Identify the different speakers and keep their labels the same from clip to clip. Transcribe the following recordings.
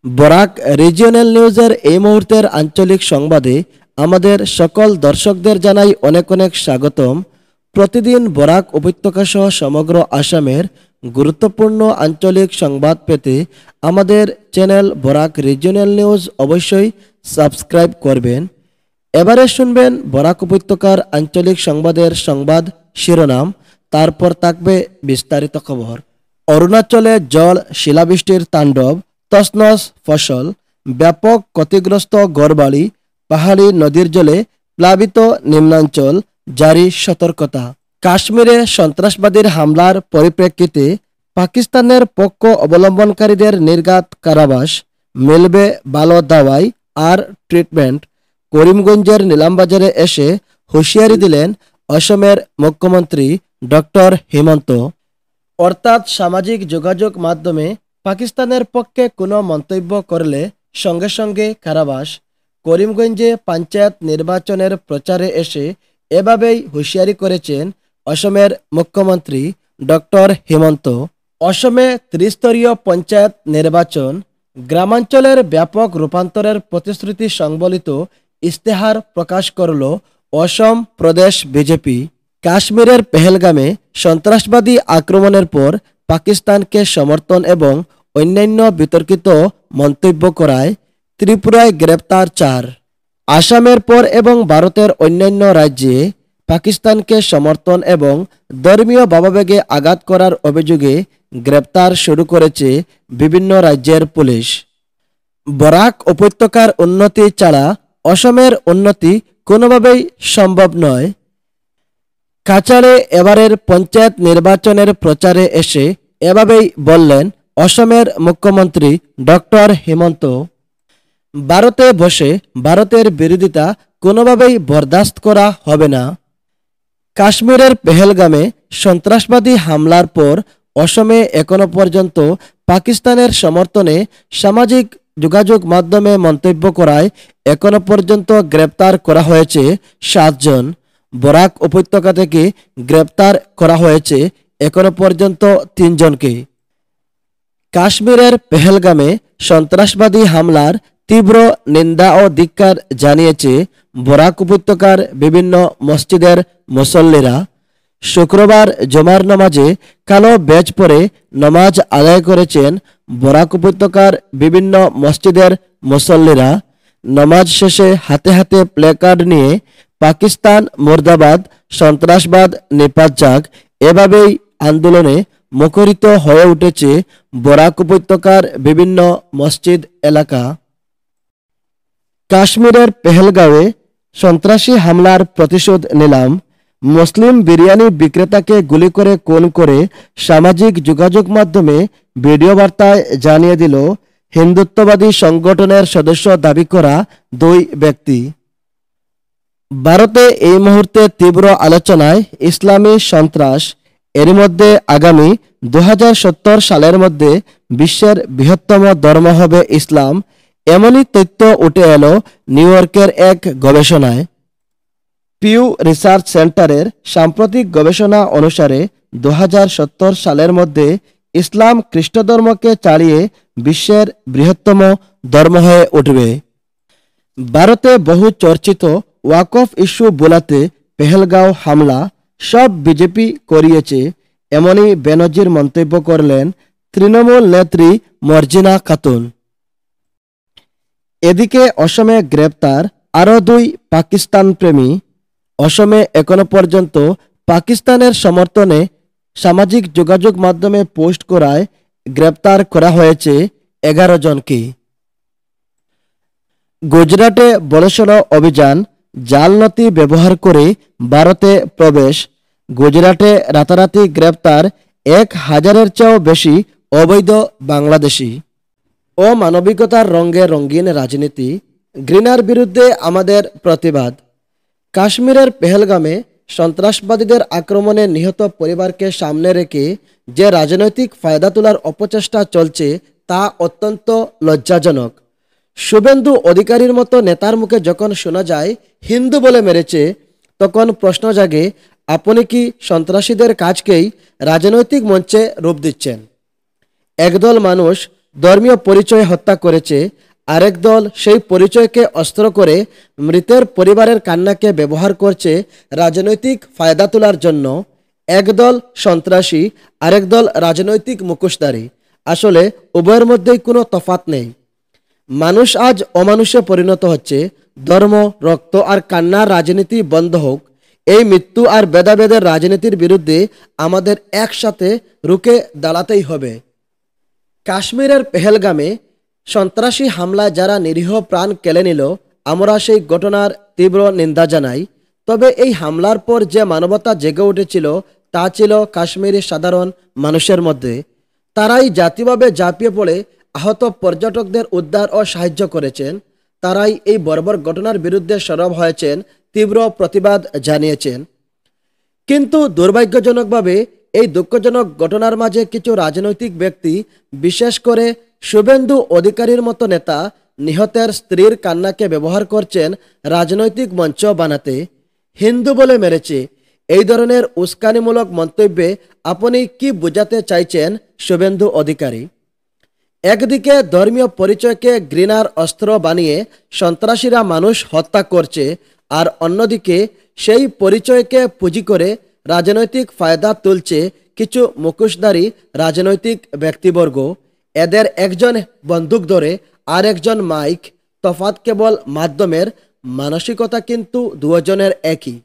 Speaker 1: Barak regional নিউজের এই মুহূর্তের আঞ্চলিক সংবাদে আমাদের সকল দর্শকদের জানাই অনেক অনেক স্বাগতম। প্রতিদিন বরাক উপত্যকা সহ সমগ্র আসামের গুরুত্বপূর্ণ আঞ্চলিক সংবাদ পেতে আমাদের চ্যানেল বরাক রিজিওনাল নিউজ অবশ্যই সাবস্ক্রাইব করবেন। এবারে শুনবেন বরাক উপত্যকার আঞ্চলিক সংবাদের সংবাদ শিরোনাম, তারপর থাকবে বিস্তারিত খবর। অরুণাচলে জল শিলাবৃষ্টির তাণ্ডব, তছনছ ফসল, ব্যাপক ক্ষতিগ্রস্ত ঘরবাড়ি, পাহাড়ি নদীর জলে প্লাবিত নিম্নাঞ্চল, জারি সতর্কতা। কাশ্মীরে সন্ত্রাসবাদীর হামলার পরিপ্রেক্ষিতে পাকিস্তানের পক্ষ অবলম্বনকারীদের নির্ঘাত কারাবাস, মিলবে ভালো দাওয়াই আর ট্রিটমেন্ট। করিমগঞ্জের নিলামবাজারে এসে হুঁশিয়ারি দিলেন অসমের মুখ্যমন্ত্রী ডক্টর হিমন্ত। অর্থাৎ সামাজিক যোগাযোগ মাধ্যমে পাকিস্তানের পক্ষে কোনো মন্তব্য করলে সঙ্গে সঙ্গে কারাবাস। করিমগঞ্জে পঞ্চায়েত নির্বাচনের প্রচারে এসে এভাবেই হুঁশিয়ারি করেছেন অসমের মুখ্যমন্ত্রী ডক্টর হিমন্ত। অসমে ত্রিস্তরীয় পঞ্চায়েত নির্বাচন, গ্রামাঞ্চলের ব্যাপক রূপান্তরের প্রতিশ্রুতি সংবলিত ইশতেহার প্রকাশ করল অসম প্রদেশ বিজেপি। কাশ্মীরের পেহেলগামে সন্ত্রাসবাদী আক্রমণের পর পাকিস্তানকে সমর্থন এবং অন্যান্য বিতর্কিত মন্তব্য করায় ত্রিপুরায় গ্রেপ্তার 4। আসামের পর এবং ভারতের অন্যান্য রাজ্যে পাকিস্তানকে সমর্থন এবং ধর্মীয় ভাবাবেগে আঘাত করার অভিযোগে গ্রেপ্তার শুরু করেছে বিভিন্ন রাজ্যের পুলিশ। বরাক উপত্যকার উন্নতি ছাড়া অসমের উন্নতি কোনোভাবেই সম্ভব নয়। কাছাড়ে এবারের পঞ্চায়েত নির্বাচনের প্রচারে এসে এভাবেই বললেন অসমের মুখ্যমন্ত্রী ডক্টর হিমন্ত। ভারতে বসে ভারতের বিরোধিতা কোনোভাবেই বরদাস্ত করা হবে না। কাশ্মীরের পেহেলগামে সন্ত্রাসবাদী হামলার পর অসমে এখনো পর্যন্ত পাকিস্তানের সমর্থনে সামাজিক যোগাযোগ মাধ্যমে মন্তব্য করায় এখনো পর্যন্ত গ্রেপ্তার করা হয়েছে 7 জন। বরাক উপত্যকা থেকে গ্রেপ্তার করা হয়েছে এখনো পর্যন্ত 3 জনকে। কাশ্মীরের পেহেলগামে সন্ত্রাসবাদী হামলার তীব্র নিন্দা ও ধিক্কার জানিয়েছে বরাক উপত্যকার বিভিন্ন মসজিদের মুসল্লিরা। শুক্রবার জুমার নামাজে কালো ব্যাজ পরে নামাজ আদায় করেছেন বরাক উপত্যকার বিভিন্ন মসজিদের মুসল্লিরা। নামাজ শেষে হাতে হাতে প্লেকার্ড নিয়ে পাকিস্তান মুর্দাবাদ, সন্ত্রাসবাদ নিপাত যাক, এভাবেই আন্দোলনে মুখরিত হয়ে উঠেছে বরাক উপত্যকার বিভিন্ন মসজিদ এলাকা। কাশ্মীরের পেহেলগাঁওয়ে সন্ত্রাসী হামলার প্রতিশোধ নিলাম, মুসলিম বিরিয়ানি বিক্রেতাকে গুলি করে খুন করে সামাজিক যোগাযোগ মাধ্যমে ভিডিও বার্তায় জানিয়ে দিল হিন্দুত্ববাদী সংগঠনের সদস্য দাবি করা 2 ব্যক্তি। ভারতে এই মুহূর্তে তীব্র আলোচনায় ইসলামী সন্ত্রাস। এর মধ্যে আগামী 2070 সালের মধ্যে বিশ্বের বৃহত্তম ধর্ম হবে ইসলাম, এমনই তথ্য উঠে এলো নিউ ইয়র্কের এক গবেষণায়। পিউ রিসার্চ সেন্টারের সাম্প্রতিক গবেষণা অনুসারে 2070 সালের মধ্যে ইসলাম খ্রিস্টধর্মকে ছাড়িয়ে বিশ্বের বৃহত্তম ধর্ম হয়ে উঠবে। ভারতে বহু চর্চিত ওয়াকফ ইস্যু বোলাতে পেহেলগাঁও হামলা সব বিজেপি করিয়েছে, এমনই বেনজির মন্তব্য করলেন তৃণমূল নেত্রী মর্জিনা খাতুন। এদিকে অসমে গ্রেপ্তার আরও 2 পাকিস্তান প্রেমী। অসমে এখনো পর্যন্ত পাকিস্তানের সমর্থনে সামাজিক যোগাযোগ মাধ্যমে পোস্ট করায় গ্রেপ্তার করা হয়েছে 11 জনকে। গুজরাটে বড়সড় অভিযান, জাল নথি ব্যবহার করে ভারতে প্রবেশ। গুজরাটে রাতারাতি গ্রেপ্তার 1000-এর চেয়েও বেশি অবৈধ বাংলাদেশি। অমানবিকতার রঙে রঙিন রাজনীতি, ঘৃণার বিরুদ্ধে আমাদের প্রতিবাদ। কাশ্মীরের পেহেলগামে সন্ত্রাসবাদীদের আক্রমণে নিহত পরিবারকে সামনে রেখে যে রাজনৈতিক ফায়দা তোলার অপচেষ্টা চলছে তা অত্যন্ত লজ্জাজনক। শুভেন্দু অধিকারীর মতো নেতার মুখে যখন শোনা যায় হিন্দু বলে মেরেছে, তখন প্রশ্ন জাগে আপনি কি সন্ত্রাসীদের কাজকেই রাজনৈতিক মঞ্চে রূপ দিচ্ছেন? একদল মানুষ ধর্মীয় পরিচয়ে হত্যা করেছে, আরেক দল সেই পরিচয়কে অস্ত্র করে মৃতের পরিবারের কান্নাকে ব্যবহার করছে রাজনৈতিক ফায়দা তোলার জন্য। একদল সন্ত্রাসী, আরেক দল রাজনৈতিক মুখোশধারী। আসলে উভয়ের মধ্যেই কোনো তফাৎ নেই। মানুষ আজ অমানুষে পরিণত হচ্ছে। ধর্ম, রক্ত আর কান্নার রাজনীতি বন্ধ হোক। এই মৃত্যু আর ভেদাভেদের রাজনীতির বিরুদ্ধে আমাদের একসাথে রুখে দাঁড়াতেই হবে। কাশ্মীরের পেহেলগামে সন্ত্রাসী হামলায় যারা নিরীহ প্রাণ কেড়ে নিল, আমরা সেই ঘটনার তীব্র নিন্দা জানাই। তবে এই হামলার পর যে মানবতা জেগে উঠেছিল তা ছিল কাশ্মীরি সাধারণ মানুষের মধ্যে। তারাই জাতীয়ভাবে ঝাঁপিয়ে পড়ে আহত পর্যটকদের উদ্ধার ও সাহায্য করেছেন। তারাই এই বর্বর ঘটনার বিরুদ্ধে সরব হয়েছেন, তীব্র প্রতিবাদ জানিয়েছেন। কিন্তু দুর্ভাগ্যজনকভাবে এই দুঃখজনক ঘটনার মাঝে কিছু রাজনৈতিক ব্যক্তি, বিশেষ করে শুভেন্দু অধিকারীর মতো নেতা, নিহতের স্ত্রীর কান্নাকে ব্যবহার করছেন রাজনৈতিক মঞ্চ বানাতে। হিন্দু বলে মেরেছে, এই ধরনের উস্কানিমূলক মন্তব্যে আপনি কি বোঝাতে চাইছেন শুভেন্দু অধিকারী? একদিকে ধর্মীয় পরিচয়কে ঘৃণার অস্ত্র বানিয়ে সন্ত্রাসীরা মানুষ হত্যা করছে, আর অন্যদিকে সেই পরিচয়কে পুঁজি করে রাজনৈতিক ফায়দা তুলছে কিছু মুখোশধারী রাজনৈতিক ব্যক্তিবর্গ। এদের একজন বন্দুক ধরে আর একজন মাইক, তফাৎ কেবল মাধ্যমের, মানসিকতা কিন্তু দুজনের একই।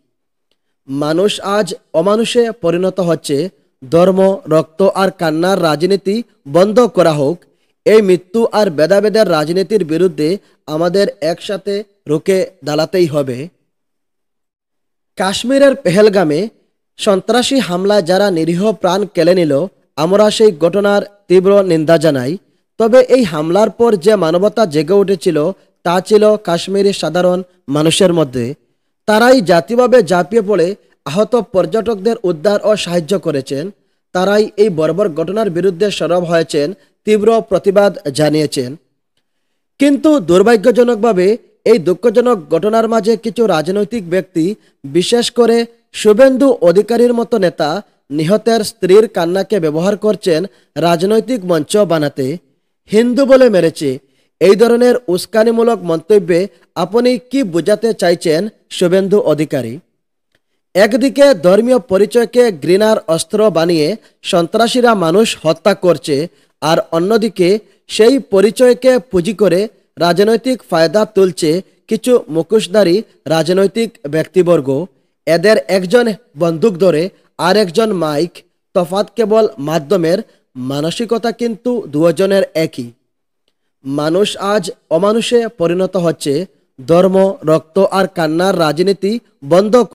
Speaker 1: মানুষ আজ অমানুষে পরিণত হচ্ছে। ধর্ম, রক্ত আর কান্নার রাজনীতি বন্ধ করা হোক। এই মৃত্যু আর ভেদাভেদের রাজনীতির বিরুদ্ধে আমাদের একসাথে রুখে দাঁড়াতেই হবে। কাশ্মীরের পেহেলগামে সন্ত্রাসী হামলায় যারা নিরীহ প্রাণ কেড়ে নিল, আমরা সেই ঘটনার তীব্র নিন্দা জানাই। তবে এই হামলার পর যে মানবতা জেগে উঠেছিল তা ছিল কাশ্মীরি সাধারণ মানুষের মধ্যে। তারাই জাতীয়ভাবে ঝাঁপিয়ে পড়ে আহত পর্যটকদের উদ্ধার ও সাহায্য করেছেন। তারাই এই বর্বর ঘটনার বিরুদ্ধে সরব হয়েছেন, তীব্র প্রতিবাদ জানিয়েছেন। কিন্তু দুর্ভাগ্যজনকভাবে এই দুঃখজনক ঘটনার মাঝে কিছু রাজনৈতিক ব্যক্তি, বিশেষ করে শুভেন্দু অধিকারীর মতো নেতা, নিহতের স্ত্রীর কান্নাকে ব্যবহার করছেন রাজনৈতিক মঞ্চ বানাতে। হিন্দু বলে মেরেছে, এই ধরনের উস্কানিমূলক মন্তব্যে আপনি কি বোঝাতে চাইছেন শুভেন্দু অধিকারী? একদিকে ধর্মীয় পরিচয়কে ঘৃণার অস্ত্র বানিয়ে সন্ত্রাসীরা মানুষ হত্যা করছে, আর অন্যদিকে সেই পরিচয়কে পুঁজি করে রাজনৈতিক ফায়দা তুলছে কিছু মুখোশধারী রাজনৈতিক ব্যক্তিবর্গ। এদের একজন বন্দুক ধরে আর একজন মাইক, তফাৎ কেবল মাধ্যমের, মানসিকতা কিন্তু দুজনের একই। মানুষ আজ অমানুষে পরিণত হচ্ছে। ধর্ম, রক্ত আর কান্নার রাজনীতি বন্ধ